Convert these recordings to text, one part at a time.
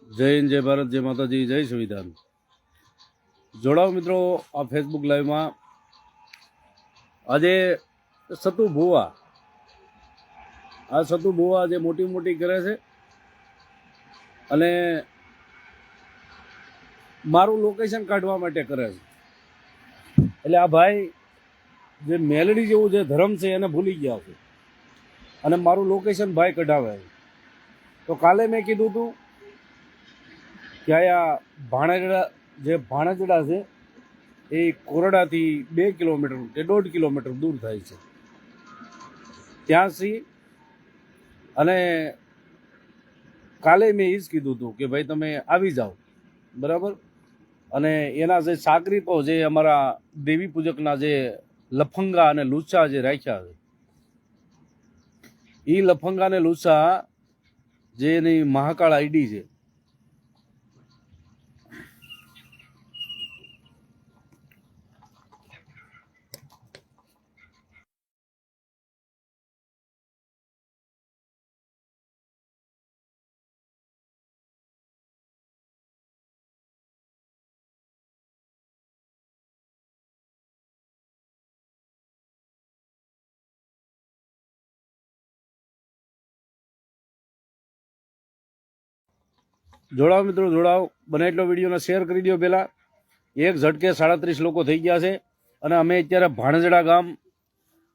જય હિન્દ, જય ભારત, જય માતાજી, જય સંવિધાન. જોડાઓ મિત્રો આ ફેસબુક લાઈવમાં. આજે સતુ ભુવા, આ સતુ ભુવા જે મોટી મોટી કરે છે અને મારું લોકેશન કાઢવા માટે કરે છે. એટલે આ ભાઈ જે મેલડી જેવું જે ધર્મ છે એને ભૂલી ગયા છે અને મારું લોકેશન ભાઈ કઢાવે છે. તો કાલે મેં કીધું હતું કે આ ભાણેજડા છે એ કોરડાથી 2 કિલોમીટર કે 1.5 કિલોમીટર દૂર થાય છે. ત્યાંથી અને કાલે મેં એ જ કીધું હતું કે ભાઈ તમે આવી જાઓ, બરાબર. અને એના જે સાગરીતો જે અમારા દેવી પૂજકના જે લફંગા અને લુચ્ચા જે રાખ્યા છે, એ લફંગા અને લુચ્ચા જે એની મહાકાળ આઈડી છે, જોડાઓ મિત્રો, જોડાઓ. બને એટલો વિડીયોને શેર કરી દો. પહેલાં એક ઝટકે 37 લોકો થઈ ગયા છે અને અમે અત્યારે ભાણેજડા ગામ,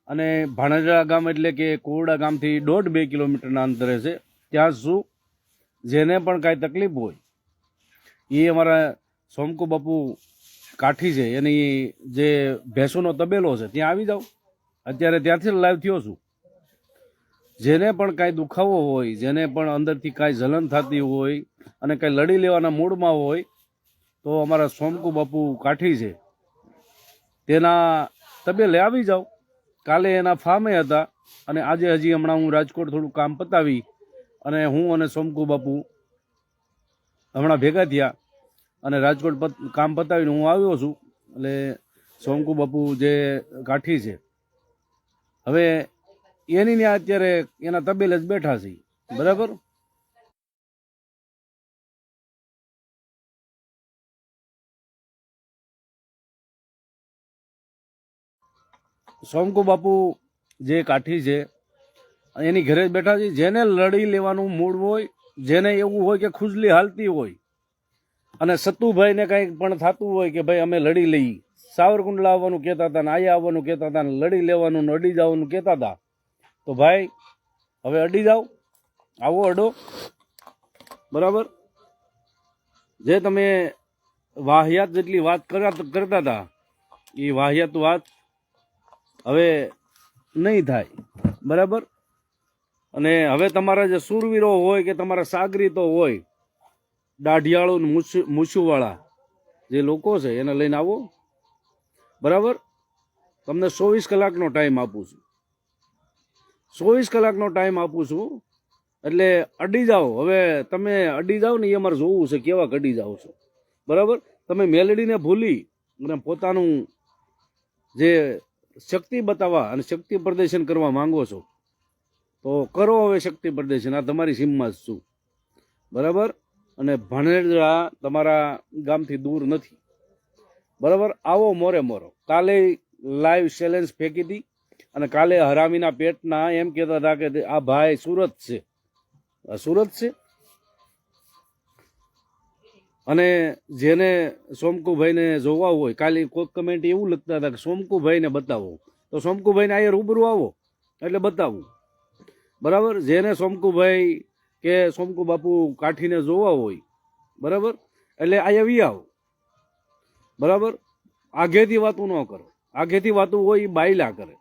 અને ભાણેજડા ગામ એટલે કે કોરડા ગામથી 1.5-2 કિલોમીટરના અંતરે છે. ત્યાં શું જેને પણ કાંઈ તકલીફ હોય એ અમારા સોમકુ બાપુ કાઠી છે, એની જે ભેંસોનો તબેલો છે ત્યાં આવી જાઓ. અત્યારે ત્યાંથી લાઈવ થયો છું. જેને પણ કાંઈ દુખાવો હોય, જેને પણ અંદરથી કાંઈ જલન થતી હોય અને કાંઈ લડી લેવાના મૂડમાં હોય તો અમારા સોમકુ બાપુ કાઠી છે તેના તબેલે આવી જાઓ. કાલે એના ફાર્મે હતા અને આજે હજી હમણાં હું રાજકોટ થોડું કામ પતાવી અને હું અને સોમકુ બાપુ હમણાં ભેગા થયા અને રાજકોટ કામ પતાવીને હું આવ્યો છું. એટલે સોમકુ બાપુ જે કાઠી છે, હવે એની ત્યાં અત્યારે એના તબેલે જ બેઠા છે, બરાબર. સોમકુ બાપુ જે કાઠી છે એની ઘરે જ બેઠા છે. જેને લડી લેવાનું મૂડ હોય, જેને એવું હોય કે ખુજલી હાલતી હોય અને સતુભાઈને કંઈક પણ થતું હોય કે ભાઈ અમે લડી લઈએ, સાવરકુંડલા આવવાનું કહેતા હતા ને આયા આવવાનું કહેતા હતા ને લડી લેવાનું ને અડી જવાનું કહેતા હતા, તો ભાઈ હવે અડી જાઓ, આવો અડો, બરાબર. જે તમે વાહિયાત જેટલી વાત કરતા હતા એ વાહિયાત વાત હવે નહીં થાય, બરાબર. અને હવે તમારા જે સુરવીરો હોય કે તમારા સાગરીતો હોય, દાઢિયાળો મૂછુવાળા જે લોકો છે એને લઈને આવો, બરાબર. તમને 24 કલાકનો ટાઈમ આપું છું, 24 કલાકનો ટાઈમ આપું છું. એટલે અડી જાઓ. હવે તમે અડી જાઓ ને એ અમારે જોવું છે કેવા અડી જાઓ છો, બરાબર. તમે મેલડીને ભૂલી અને પોતાનું જે શક્તિ બતાવવા અને શક્તિ પ્રદર્શન કરવા માંગો છો તો કરો હવે શક્તિ પ્રદર્શન. આ તમારી સીમમાં જ છું, બરાબર. અને ભાણેજડા તમારા ગામથી દૂર નથી, બરાબર. આવો મોરે મોરો. કાલે લાઈવ ચેલેન્જ ફેંકી હતી અને કાલે હરામીના પેટના એમ કહેતા હતા કે આ ભાઈ સુરત છે, સુરત છે. અને જેને સોમકુભાઈને જોવા હોય, કાલે કોઈક કમેન્ટ એવું લખતા હતા કે સોમકુભાઈને બતાવો, તો સોમકુભાઈને અહીંયા રૂબરૂ આવો એટલે બતાવું, બરાબર. જેને સોમકુભાઈ કે સોમકુ બાપુ કાઠીને જોવા હોય, બરાબર, એટલે અહીંયા વી આવો, બરાબર. આગેથી વાતું ન કરો. આગેથી વાતું હોય એ બાયલા કરે.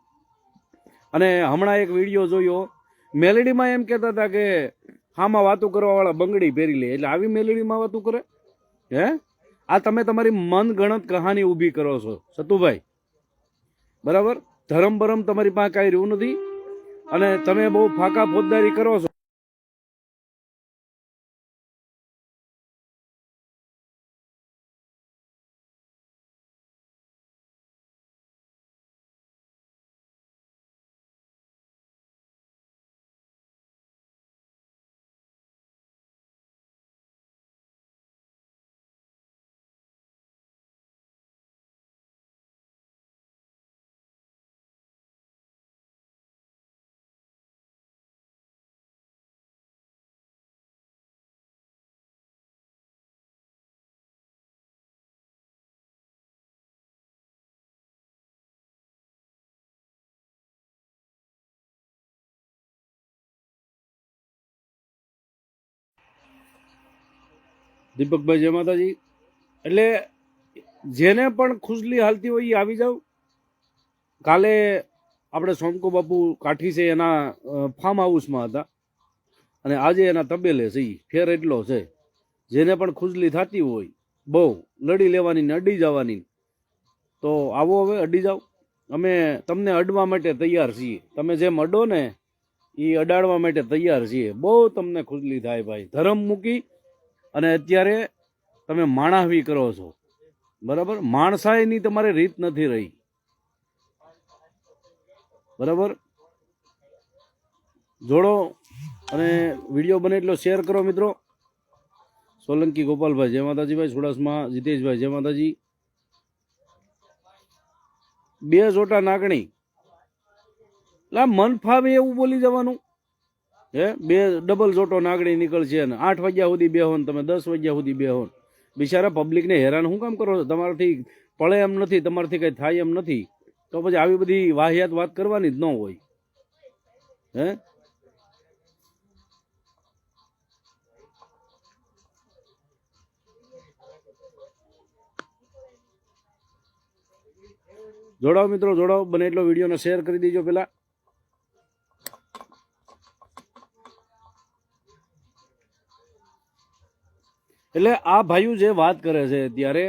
અને હમણાં એક વિડીયો જોયો, મેલેડીમાં એમ કહેતા હતા કે હામાં વાતું કરવાવાળા બંગડી પહેરી લે, એટલે આવી મેલેડીમાં વાતું કરે હે? આ તમે તમારી મન ગણત કહાની ઊભી કરો છો સતુભાઈ, બરાબર. ધરમ બરમ તમારી પાસે કાંઈ રહ્યું નથી અને તમે બહુ ફાકા ફોજદારી કરો છો. દીપકભાઈ જય માતાજી. એટલે જેને પણ ખુજલી હાલતી હોય એ આવી જાવ. કાલે આપણે સોમકો બાપુ કાઠી છે એના ફાર્મ હાઉસમાં હતા અને આજે એના તબેલે છે. ફેર એટલો છે, જેને પણ ખુજલી થતી હોય બહુ લડી લેવાની ને અડી જવાની, તો આવો હવે અડી જાઓ. અમે તમને અડવા માટે તૈયાર છીએ. તમે જેમ અડો ને એ અડાડવા માટે તૈયાર છીએ. બહુ તમને ખુજલી થાય ભાઈ. ધર્મ મૂકી અને અત્યારે તમે માણાવી કરો છો, બરાબર. માણસાઈની તમારે રીત નથી રહી, બરાબર. જોડો અને વિડીયો બને એટલો શેર કરો મિત્રો. સોલંકી ગોપાલભાઈ જય માતાજીભાઈ. સુડાસમા જીતેશભાઈ જય માતાજી. 2 જોટા નાગણી લા મન ફાવે એવું બોલી જવાનું હે. 2 ડબલ જોટો નાગણી નીકળશે ને 8 વાગ્યા સુધી બેહો ને તમે 10 વાગ્યા સુધી બેહો. બિચારા પબ્લિકને હેરાન શું કામ કરો છો? તમારાથી પડે એમ નથી, તમારાથી કંઈ થાય એમ નથી, તો પછી આવી બધી વાહિયાત વાત કરવાની જ ન હોય હે. જોડાઓ મિત્રો, જોડાઓ. બને એટલો વિડીયોને શેર કરી દેજો પેલા. એટલે આ ભાઈઓ જે વાત કરે છે ત્યારે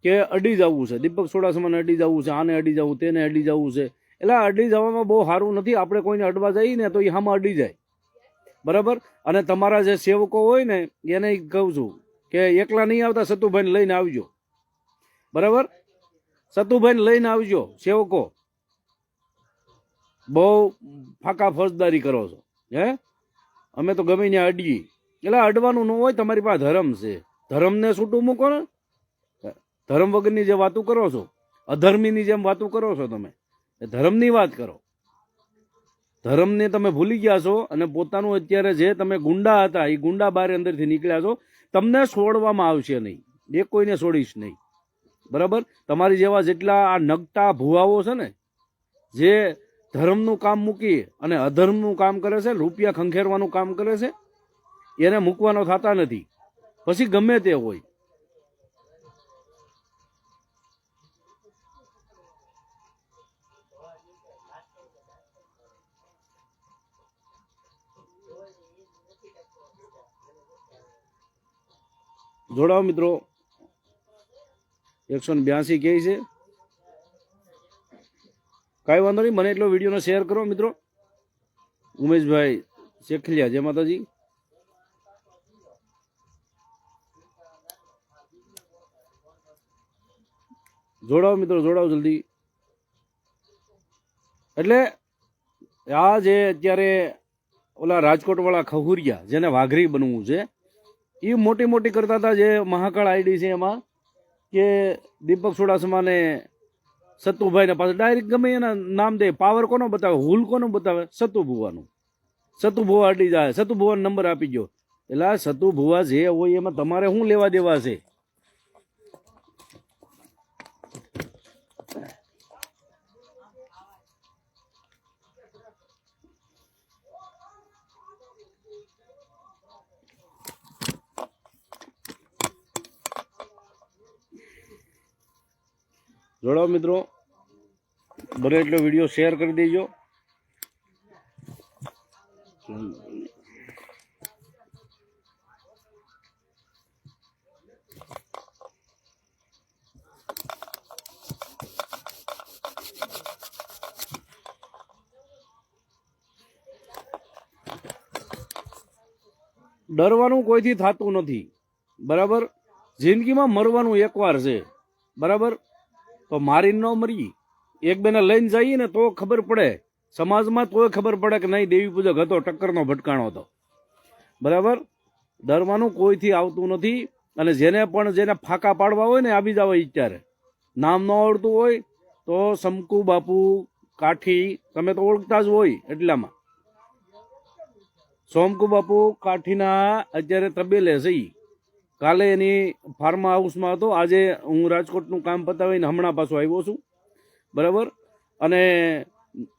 કે અડી જવું છે, દીપક સોડાસમાને અડી જવું છે, આને અડી જવું, તેને અડી જવું છે. એટલે અડી જવામાં બહુ સારું નથી. આપણે કોઈને અડવા જઈએ ને તો એ હામાં અડી જાય, બરાબર. અને તમારા જે સેવકો હોય ને એને કહું છું કે એકલા નહીં આવતા, સતુભાઈને લઈને આવજો, બરાબર. સતુભાઈને લઈને આવજો. સેવકો બહુ ફાકા ફોજદારી કરો છો હે. અમે તો ગમે ત્યાં અડીએ. એટલે અડવાનું ન હોય. તમારી પાસે ધર્મ છે, ધર્મને છૂટું મૂકો ને. ધર્મ વગરની જે વાતો કરો છો, અધર્મીની જેમ વાતો કરો છો, તમે ધર્મની વાત કરો. ધર્મને તમે ભૂલી ગયા છો અને પોતાનું અત્યારે જે તમે ગુંડા હતા એ ગુંડા બાર અંદરથી નીકળ્યા છો. તમને છોડવામાં આવશે નહીં, એ કોઈને છોડીશ નહીં, બરાબર. તમારી જેવા જેટલા આ નગટા ભુવાઓ છે ને, જે ધર્મનું કામ મૂકી અને અધર્મનું કામ કરે છે, રૂપિયા ખંખેરવાનું કામ કરે છે, એને મૂકવાનો થતા નથી. પછી ગમે તે હોય. જોડાઓ મિત્રો. 182 કે છે. કાંઈ વાંધો નહીં. મને એટલો વિડીયોને શેર કરો મિત્રો. ઉમેશભાઈ શેખલિયા જય માતાજી. જોડાઓ મિત્રો, જોડાઓ જલ્દી. એટલે આ જે અત્યારે ઓલા રાજકોટ વાળા ખહુરિયા જેને વાઘરી બનવું છે, એ મોટી મોટી કરતા હતા. જે મહાકાળ આઈડી છે એમાં કે દીપક સોડાસમાને સતુભાઈને પાસે ડાયરેક્ટ ગમે એના નામ દે. પાવર કોનો બતાવે? હુલ કોનો બતાવે? સતુ ભુવાનું. સતુ ભુવા અડી જાય. સતુ ભુવાનો નંબર આપી ગયો. એટલે આ સતુ ભુવા જે હોય એમાં તમારે શું લેવા દેવા છે? જોડાઓ મિત્રો. બને એટલો વિડીયો શેર કરી દેજો. ડરવાનું કોઈથી થતું નથી, બરાબર. જિંદગીમાં મરવાનું એકવાર છે, બરાબર. તો મારીને ન મરી. એક બેને લઈને જઈએ ને તો ખબર પડે, સમાજમાં તોય ખબર પડે કે નહીં દેવી પૂજક હતો, ટક્કરનો ભટકાણો હતો, બરાબર. ડરવાનું કોઈથી આવતું નથી. અને જેને પણ જેને ફાંકા પાડવા હોય ને આવી જાવ. અત્યારે નામ ન આવડતું હોય તો શંકુ બાપુ કાઠી તમે તો ઓળખતા જ હોય. એટલામાં સોમકુ બાપુ કાઠીના અત્યારે તબેલે છે. કાલે એની ફાર્મ હાઉસમાં હતો. આજે હું રાજકોટનું કામ પતાવીને હમણાં પાછો આવ્યો છું, બરાબર. અને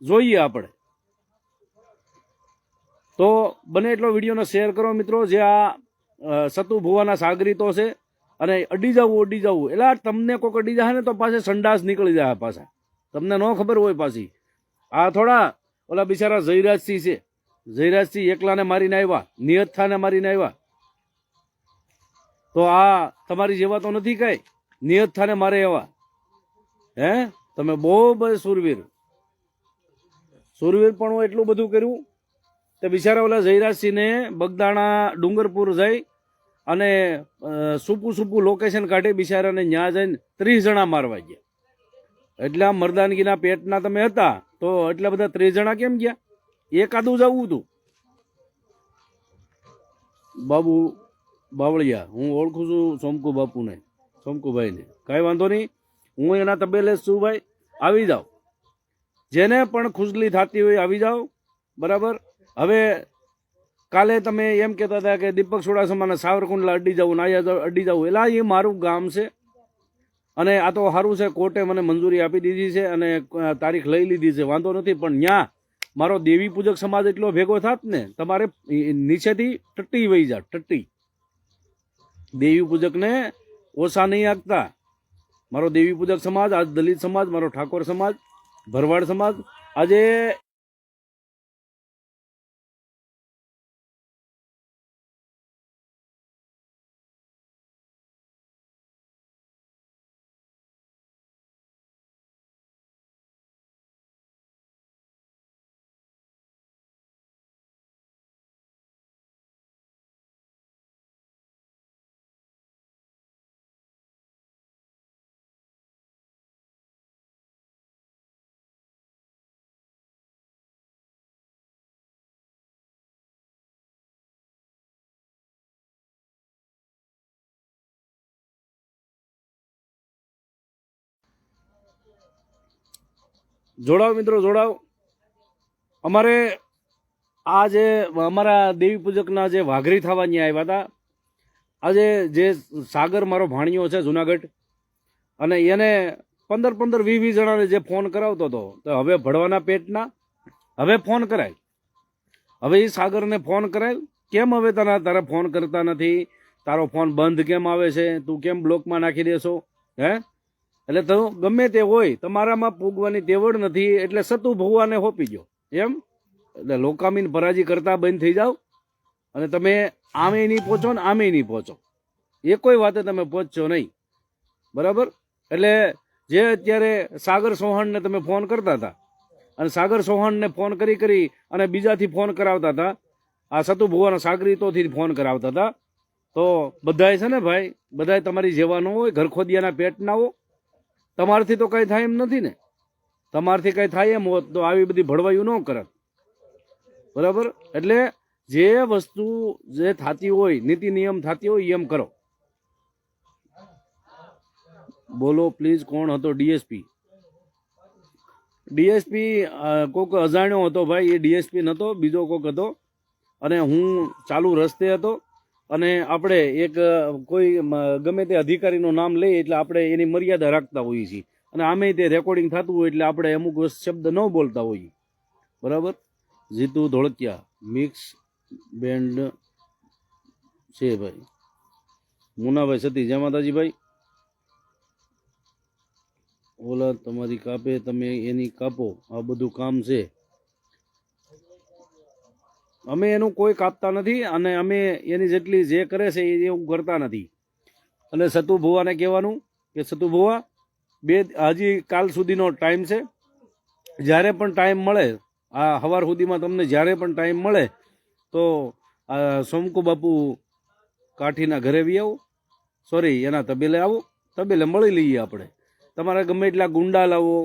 જોઈએ આપણે તો બને એટલો વિડીયોને શેર કરો મિત્રો. જે આ સતુ ભુવાના સાગરીતો છે અને અડી જવું એટલે તમને કોઈક અડી જાય ને તો પાછા સંડાસ નીકળી જાય પાછા, તમને ન ખબર હોય પાછી. આ થોડા ઓલા બિચારા જયરાજસિંહ છે, જયરાજસિંહ એકલાને મારીને આવ્યા, નિયતથાને મારીને આવ્યા. તો આ તમારી જેવા તો નથી કઈ નિયતથાને મારે એવા. હે તમે બહુ સુરવીર પણ એટલું બધું કર્યું તે બિચારા ઓલા જયરાજસિંહને બગદાણા ડુંગરપુર જઈ અને સુપું લોકેશન કાઢી બિચારાને ન્યા જઈને 30 જણા મારવા ગયા. એટલા મર્દાનગીના પેટના તમે હતા તો એટલા બધા 30 જણા કેમ ગયા? એકાદું જવું હતું. બાબુ બાવળિયા, હું ઓળખું છું સોમકુ બાપુને, સોમકુભાઈને. કાંઈ વાંધો નહીં, હું એના તબેલે છું ભાઈ. આવી જાઓ, જેને પણ ખુજલી થતી હોય આવી જાઓ, બરાબર. હવે કાલે તમે એમ કહેતા હતા કે દીપક ચુડાસમાના સાવરકુંડલા અડી જવું ને અહીંયા અડી જવું, એટલે એ મારું ગામ છે અને આ તો સારું છે, કોર્ટે મને મંજૂરી આપી દીધી છે અને તારીખ લઈ લીધી છે, વાંધો નથી. પણ ન્યા મારો દેવી પૂજક સમાજ એટલો ભેગો થાત ને, તમારે નીચેથી ટટ્ટી વહી જાત, ટટ્ટી. દેવી પૂજકને ઓછા નહીં આગતા. મારો દેવી પૂજક સમાજ, આજ દલિત સમાજ, મારો ઠાકોર સમાજ, ભરવાડ સમાજ, આજે જોડાવ મિત્રો, જોડાવ. અમારે આ જે અમારા દેવી પૂજકના જે વાઘરી થવાની આવ્યા હતા, આજે જે સાગર મારો ભાણિયો છે જુનાગઢ, અને એને 15-20 જણાને જે ફોન કરાવતો હતો, તો હવે ભળવાના પેટના હવે ફોન કરાય. હવે એ સાગરને ફોન કરાય, કેમ હવે તારા ફોન કરતા નથી, તારો ફોન બંધ કેમ આવે છે, તું કેમ બ્લોકમાં નાખી દેશો? હે એટલે તો ગમે તે હોય, તમારામાં પૂગવાની તેવડ નથી, એટલે સતુ ભુવાને હોપી ગયો એમ. એટલે લોકામીન પરાજી કરતા બંધ થઈ જાઓ અને તમે આમે નહીં પહોંચો ને આમે નહીં પહોંચો, એ કોઈ વાતે તમે પહોંચશો નહીં, બરાબર. એટલે જે અત્યારે સાગર ચૌહાણને તમે ફોન કરતા હતા અને સાગર ચૌહાણને ફોન કરી અને બીજાથી ફોન કરાવતા હતા, આ સતુ ભુવાના સાગરીતોથી ફોન કરાવતા હતા, તો બધાય છે ને ભાઈ, બધાય તમારી જેવા ન હોય, ઘરખોદિયાના પેટના હો. તમારથી તો કંઈ થાય એમ નથી ને, તમારથી કંઈ થાય એમ હોત તો આવી બધી ભળવાયું ન કરત, બરાબર. એટલે જે વસ્તુ જે થતી હોય, નીતિ નિયમ થતી હોય એમ કરો. બોલો પ્લીઝ, કોણ હતો ડીએસપી? ડીએસપી કોઈક અજાણ્યો હતો ભાઈ, એ ડીએસપી નહોતો, બીજો કોઈક હતો. અને હું ચાલુ રસ્તે હતો અને આપણે એક કોઈ ગમે તે અધિકારીનું નામ લઈએ એટલે આપણે એની મર્યાદા રાખતા હોઈએ છીએ, અને આમે તે રેકોર્ડિંગ થતું હોય એટલે આપણે અમુક શબ્દ ન બોલતા હોઈએ, બરાબર. જીતુ ધોળકિયા મિક્સ બેન્ડ છે ભાઈ. મુનાભાઈ સતી, જય માતાજી ભાઈ. ઓલા તમારી કાપે, તમે એની કાપો, આ બધું કામ છે. અમે એનું કોઈ કાપતા નથી અને અમે એની જેટલી જે કરે છે એ એવું કરતા નથી. અને સતુ ભુવાને કહેવાનું કે સતુ ભુવા, હજી કાલ સુધીનો ટાઈમ છે, જ્યારે પણ ટાઈમ મળે, આ સવાર સુધીમાં તમને જ્યારે પણ ટાઈમ મળે તો આ સોમકુ બાપુ કાઠીના ઘરે બી આવો, સોરી એના તબેલે આવો, તબેલે મળી લઈએ આપણે. તમારા ગમે એટલા ગુંડા લાવો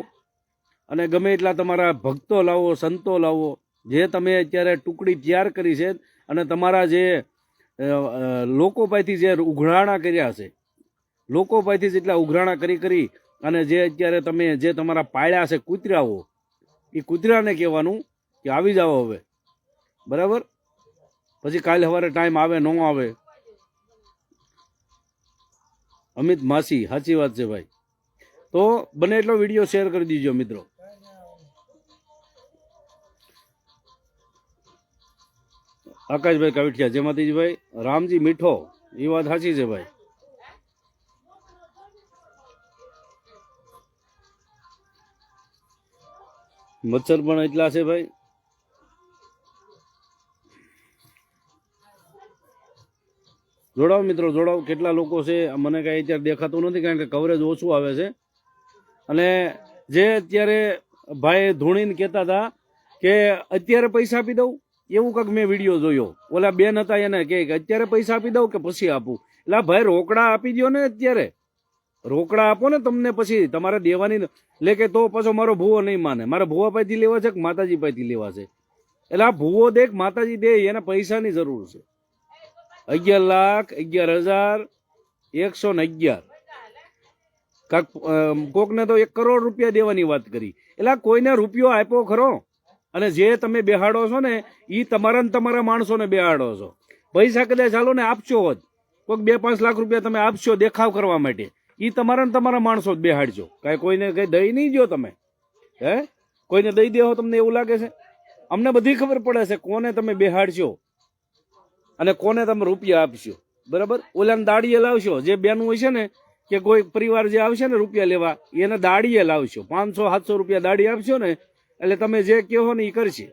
અને ગમે એટલા તમારા ભક્તો લાવો, સંતો લાવો, જે તમે અત્યારે ટુકડી તૈયાર કરી છે અને તમારા જે લોકો પાસેથી જે ઉઘરાણા કર્યા છે, લોકો પાસેથી જેટલા ઉઘરાણા કરી અને જે અત્યારે તમે જે તમારા પાળ્યા છે કૂતરાઓ, એ કૂતરાને કહેવાનું કે આવી જાઓ હવે, બરાબર. પછી કાલે સવારે ટાઈમ આવે ન આવે. અમિત માસી, સાચી વાત છે ભાઈ. તો બને એટલો વિડીયો શેર કરી દીજો મિત્રો. આકાશભાઈ કાવઠિયા, જેમાંથી રામજી મીઠો, એ વાત સાચી છે ભાઈ. મચ્છર પણ એટલા છે ભાઈ. જોડાવ મિત્રો, જોડાવ. કેટલા લોકો છે મને કઈ અત્યારે દેખાતું નથી, કારણ કે કવરેજ ઓછું આવે છે. અને જે અત્યારે ભાઈ ધૂણીને કહેતા હતા કે અત્યારે પૈસા આપી દઉં, એવું કંઈક મેં વિડીયો જોયો. ઓલા બેન હતા એને કે અત્યારે પૈસા આપી દઉં કે પછી આપું. એટલે ભાઈ રોકડા આપી દો ને, અત્યારે રોકડા આપો ને, તમને પછી તમારે દેવાની લે કે તો પાછો મારો ભૂવો નહીં માને. મારા ભૂવા પાસેથી લેવા છે કે માતાજી પાસેથી લેવા છે? એટલે આ ભૂવો દે કે માતાજી દે, એને પૈસાની જરૂર છે. 11,11,111 કાક કોકને તો 1 કરોડ રૂપિયા દેવાની વાત કરી. એટલે કોઈને રૂપિયો આપ્યો ખરો? અને જે તમે બેહાડો છો ને એ તમારા ને તમારા માણસોને બેહાડો છો. પૈસા કદાચ ચાલો ને આપશો હોત, કોઈક 2-5 લાખ રૂપિયા તમે આપશો દેખાવ કરવા માટે, એ તમારા ને તમારા માણસો જ બેહાડજો. કાંઈ કોઈને કઈ દઈ નહીં દો તમે. હે કોઈને દઈ દેવો તમને એવું લાગે છે? અમને બધી ખબર પડે છે કોને તમે બેહાડશો અને કોને તમે રૂપિયા આપશો. બરાબર? ઓલાને દાડીએ લાવશો, જે બેનું હોય છે ને કે કોઈ પરિવાર જે આવશે ને રૂપિયા લેવા, એને દાડીએ લાવશો. 500-700 રૂપિયા દાડી આપશો ને એટલે તમે જે કહો ને એ કરશે.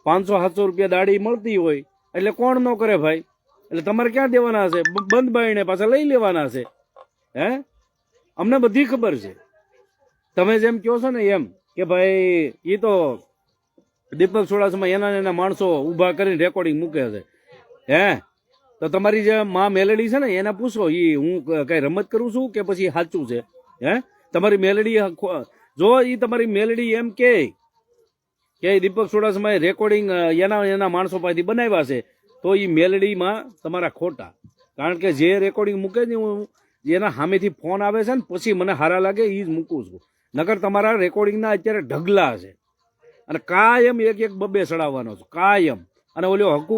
500-700 રૂપિયા દાડી મળતી હોય એટલે કોણ ન કરે ભાઈ? એટલે તમારે ક્યાં દેવાના હશે? બંધ બાઈને પાછા લઈ લેવાના છે. હે અમને બધી ખબર છે. તમે જેમ કહો છો ને એમ કે ભાઈ એ તો દીપક ચુડાસમા એના માણસો ઊભા કરીને રેકોર્ડિંગ મૂકે છે. હે તો તમારી જે માં મેલેડી છે ને એને પૂછો, એ હું કઈ રમત કરું છું કે પછી સાચું છે? હે તમારી મેલેડી જો એ તમારી મેલેડી એમ કે દીપક ચુડાસમાએ રેકોર્ડિંગ એના માણસો પાસેથી બનાવ્યા છે, તો એ મેલેડીમાં તમારા ખોટા. કારણ કે જે રેકોર્ડિંગ મૂકે ને હું એના સામેથી ફોન આવે છે ને પછી મને હારા લાગે એ જ મૂકું છું. નકર તમારા રેકોર્ડિંગના અત્યારે ઢગલા છે અને કાયમ એક બબે ચડાવવાનો છું કાયમ. અને ઓલો હકુ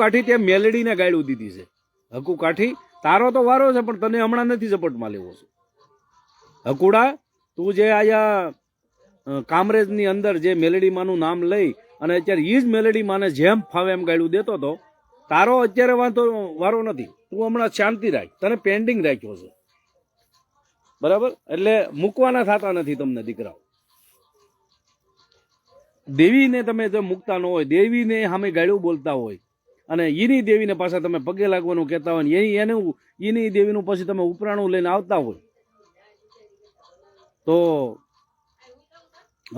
કાઠી તે મેલેડીને ગાળું દીધી છે. હકુ કાઠી તારો તો વારો છે, પણ તને હમણાં નથી ઝપટમાં લેવો છે. હકુડા, તું જે આયા કામરેજની અંદર જે મેલેડી માનું નામ લઈ અને અત્યારે એ જ મેલેડી માને જેમ ફાવે એમ ગાળું દેતો હતો, તારો અત્યારે વારો નથી. તું હમણાં શાંતિ રાખ, તને પેન્ડિંગ રાખ્યો છે. બરાબર? એટલે મૂકવાના થતા નથી તમને દીકરાઓ. દેવીને તમે જો મૂકતા ન હોય, દેવીને સામે ગાળું બોલતા હોય અને એની દેવીને પાછા તમે પગે લાગવાનું કહેતા હોય, એની દેવીનું પછી તમે ઉપરાણું લઈને આવતા હોય, તો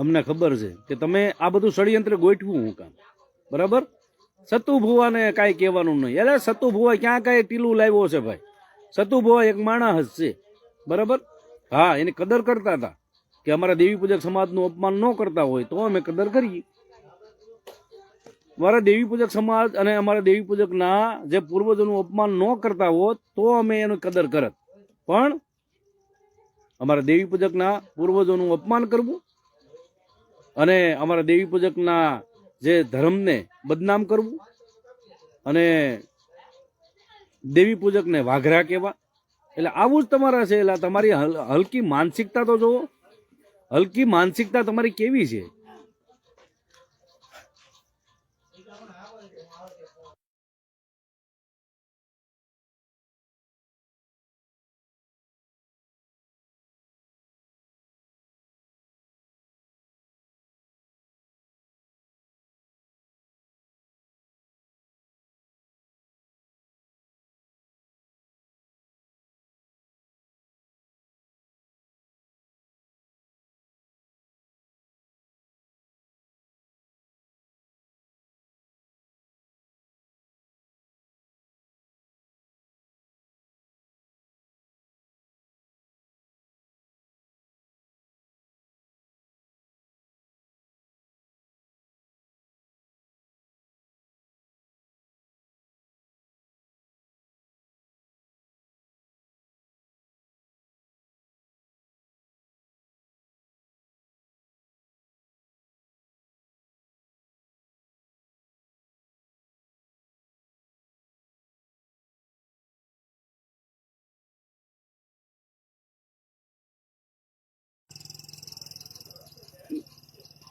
અમને ખબર છે કે તમે આ બધું ષડયંત્ર ગોઠવું હું કામ. બરાબર? સતુ ભુવાને કાંઈ કહેવાનું નહીં. એટલે સતુ ભુવા ક્યાં કાંઈ ટીલું લાવ્યો છે ભાઈ? સતુ ભુવા એક માણસ છે. બરાબર? હા, એની કદર કરતા હતા કે અમારા દેવી પૂજક સમાજનું અપમાન ન કરતા હોય તો અમે કદર કરીએ. અમારા દેવી પૂજક સમાજ અને અમારા દેવી પૂજકના જે પૂર્વજોનું અપમાન ન કરતા હોત તો અમે એનું કદર કરત. પણ અમારા દેવી પૂજકના પૂર્વજોનું અપમાન કરવું અને અમારા દેવી પૂજકના જે ધર્મને બદનામ કરવું અને દેવી પૂજકને વાઘરા કહેવા, એટલે આવું જ તમારા છે. એટલે તમારી હલકી માનસિકતા તો જુઓ, હલકી માનસિકતા તમારી કેવી છે.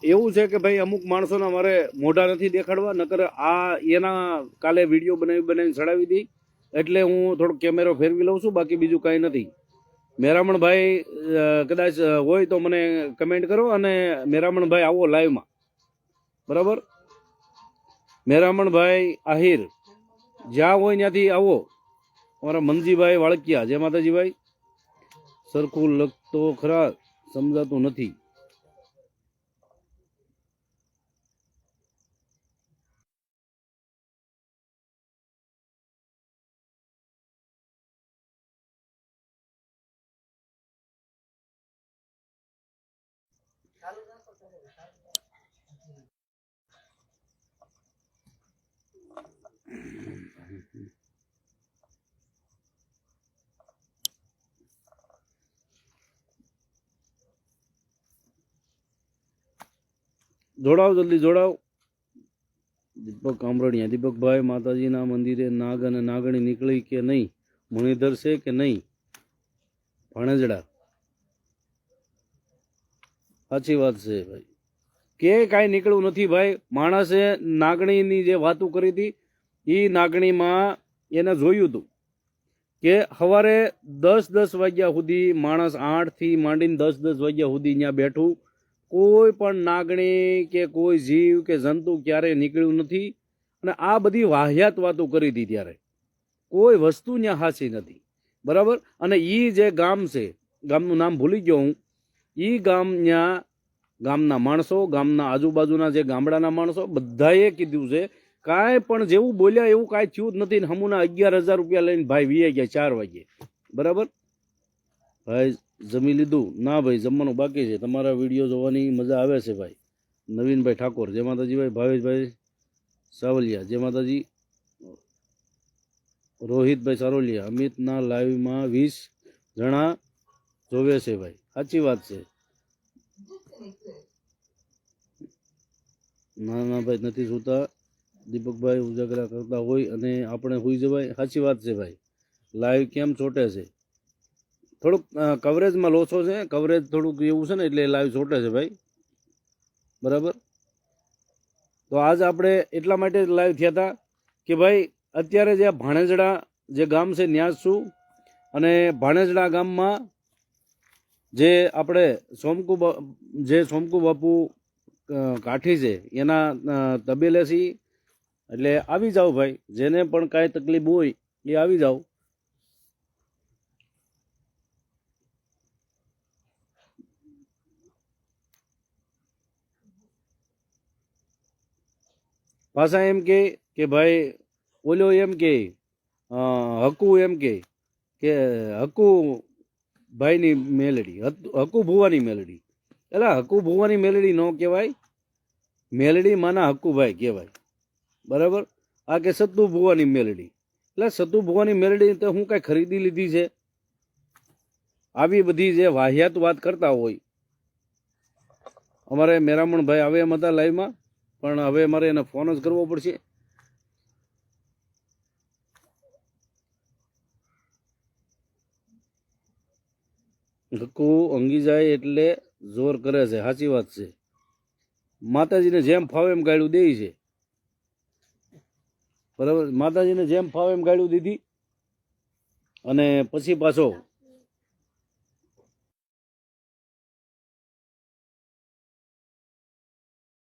એવું છે કે ભાઈ અમુક માણસોના મારે મોઢા નથી દેખાડવા, નકર આ એના કાલે વિડીયો બનાવીને ચડાવી દઈ એટલે હું થોડોક કેમેરો ફેરવી લઉં છું, બાકી બીજું કાંઈ નથી. મેરામણભાઈ કદાચ હોય તો મને કમેન્ટ કરો, અને મેરામણભાઈ આવો લાઈવમાં, બરાબર. મેરામણભાઈ આહિર જ્યાં હોય ત્યાંથી આવો. અમારા મનજીભાઈ વાળકિયા, જય માતાજીભાઈ. સરખું લખતો ખરા, સમજાતું નથી. જોડાવ, જલ્દી જોડાવ. દીપક કામરણિયા, દીપકભાઈ માતાજીના મંદિરે નાગ અને નાગણી નીકળી કે નહીં? મુનિધર છે કે નહીં? ભાણેજડા, સાચી વાત છે ભાઈ, કે કાંઈ નીકળ્યું નથી ભાઈ. માણસે નાગણીની જે વાતો કરી હતી એ નાગણીમાં એને જોયું હતું કે સવારે 10 વાગ્યા સુધી માણસ 8 થી માંડીને 10 વાગ્યા સુધી ત્યાં બેઠું, કોઈ પણ નાગણી કે કોઈ જીવ કે જંતુ ક્યારેય નીકળ્યું નથી. અને આ બધી વાહિયાત વાતો કરી હતી ત્યારે, કોઈ વસ્તુ ત્યાં હાસી નથી, બરાબર. અને એ જે ગામ છે, ગામનું નામ ભૂલી ગયો હું, એ ગામ ત્યાં ગામના માણસો, ગામના આજુબાજુના જે ગામડાના માણસો બધાએ કીધું છે કાંઈ પણ જેવું બોલ્યા એવું કાંઈ થયું જ નથી. હમુના 11,000 રૂપિયા લઈને ભાઈ વીએ ગયા 4 વાગે, બરાબર. ભાઈ જમી લીધું? ના ભાઈ, જમવાનું બાકી છે. તમારા વિડીયો જોવાની મજા આવે છે ભાઈ. નવીનભાઈ ઠાકોર, જય માતાજી ભાઈ. ભાવેશભાઈ સાવલિયા, જય માતાજી. રોહિતભાઈ સારોલિયા, અમિતના લાઈવમાં 20 જણા જોવે છે ભાઈ. સાચી વાત છે. ના ના ભાઈ, નથી સૂતા. દીપકભાઈ ઉજાગરા કરતા હોય અને આપણે સુઈ જવાય. સાચી વાત છે ભાઈ. લાઈવ કેમ છોટે છે? થોડુંક કવરેજમાં લોસો છે, કવરેજ થોડુંક એવું છે ને એટલે લાઈવ છોટે છે ભાઈ, બરાબર. તો આજ આપણે એટલા માટે લાઈવ થયા હતા કે ભાઈ અત્યારે જે ભાણેજડા જે ગામ છે ત્યાં છું, અને ભાણેજડા ગામમાં જે આપણે સોમકુ બાપુ કાઠી છે એના તબેલે છીએ. એટલે આવી જાઓ ભાઈ, જેને પણ કાંઈ તકલીફ હોય એ આવી જાઓ. પાછા એમ કે ભાઈ ઓલો એમ કે હકુ એમ કે હકુ ભાઈની મેલડી, હકુ ભુવાની મેલડી. એટલે હકુ ભુવાની મેલડી ન કહેવાય, મેલડી માના હકુભાઈ કહેવાય, બરાબર. આ કે સતુ ભુવાની મેલડી. એટલે સતુ ભુવાની મેલડી તો હું કાંઈ ખરીદી લીધી છે? આવી બધી જે વાહિયાત વાત કરતા હોય. અમારે મેરામણભાઈ આવે એમ હતા લાઈવમાં, પણ હવે મારે એને ફોન જ કરવો પડશે. હકુ અંગી જાય એટલે જોર કરે છે. સાચી વાત છે. માતાજીને જેમ ફાવે એમ ગાળ્યું દે છે, બરાબર. માતાજીને જેમ ફાવે એમ ગાળ્યું દીધી, અને પછી પાછો